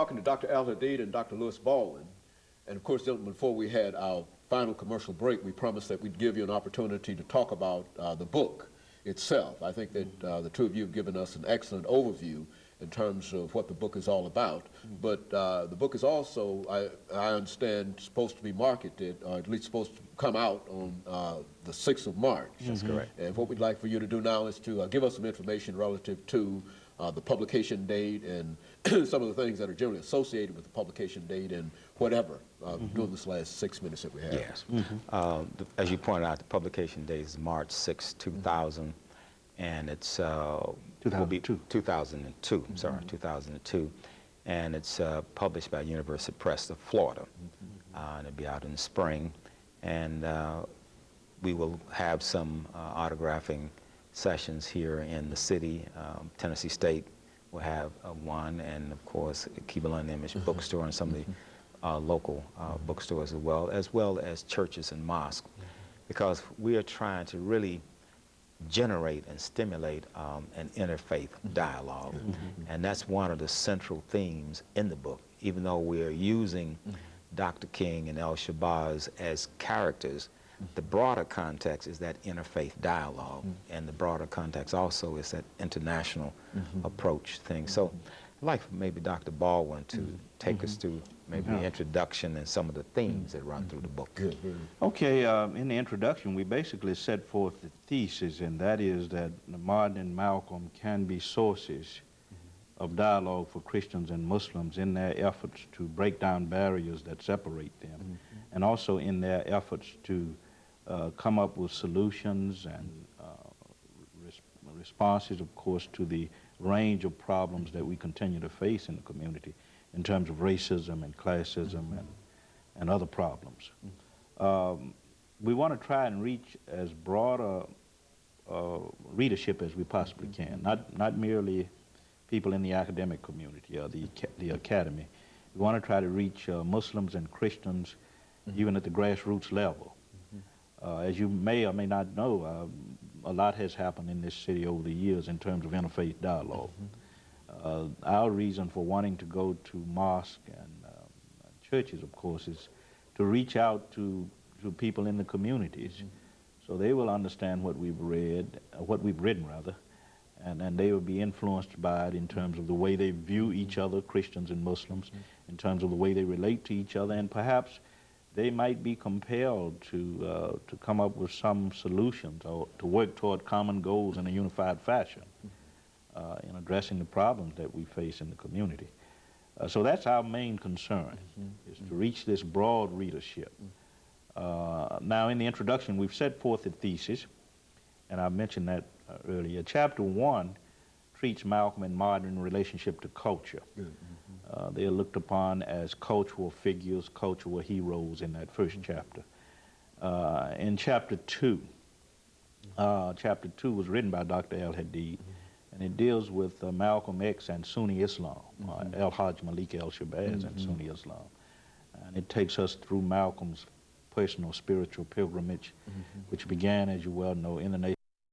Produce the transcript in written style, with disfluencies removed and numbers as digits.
talking to Dr. AAl-Hadid and Dr. Baldwin, and of course, before we had our final commercial break, we promised that we'd give you an opportunity to talk about the book itself. I think that the two of you have given us an excellent overview in terms of what the book is all about. But the book is also, I understand, supposed to be marketed, or at least supposed to come out on the 6th of March. That's correct. And what we'd like for you to do now is to give us some information relative to the publication date and some of the things that are generally associated with the publication date and whatever during this last 6 minutes that we have. Yes. As you pointed out, the publication date is March 6, 2000, and it's 2002. I'm sorry, 2002, and it's published by University Press of Florida, and it'll be out in the spring, and we will have some autographing sessions here in the city. Tennessee State will have one, and of course Keebler and Image Bookstore and some of the local bookstores as well as churches and mosques, because we are trying to really generate and stimulate an interfaith dialogue, and that's one of the central themes in the book. Even though we are using Dr. King and El-Shabazz as characters, the broader context is that interfaith dialogue, and the broader context also is that international approach thing. So I'd like maybe Dr. Baldwin to take us through maybe the introduction and some of the themes that run through the book. Good. Okay, in the introduction we basically set forth the thesis, and that is that Martin and Malcolm can be sources of dialogue for Christians and Muslims in their efforts to break down barriers that separate them, and also in their efforts to come up with solutions and responses, of course, to the range of problems that we continue to face in the community in terms of racism and classism and other problems. We want to try and reach as broad a readership as we possibly can, not merely people in the academic community or the academy. We want to try to reach Muslims and Christians even at the grassroots level. As you may or may not know, a lot has happened in this city over the years in terms of interfaith dialogue. Our reason for wanting to go to mosques and churches, of course, is to reach out to people in the communities so they will understand what we've written rather, and they will be influenced by it in terms of the way they view each other, Christians and Muslims, in terms of the way they relate to each other, and perhaps they might be compelled to come up with some solutions or to work toward common goals in a unified fashion in addressing the problems that we face in the community. So that's our main concern, is to reach this broad readership. Now, in the introduction, we've set forth a thesis, and I mentioned that earlier. Chapter 1 treats Malcolm and Martin in relationship to culture. They are looked upon as cultural figures, cultural heroes in that first chapter. In chapter 2, chapter 2 was written by Dr. AAl-Hadid, and it deals with Malcolm X and Sunni Islam, El-Hajj Malik El-Shabazz and Sunni Islam. And it takes us through Malcolm's personal spiritual pilgrimage, which began, as you well know, in the nation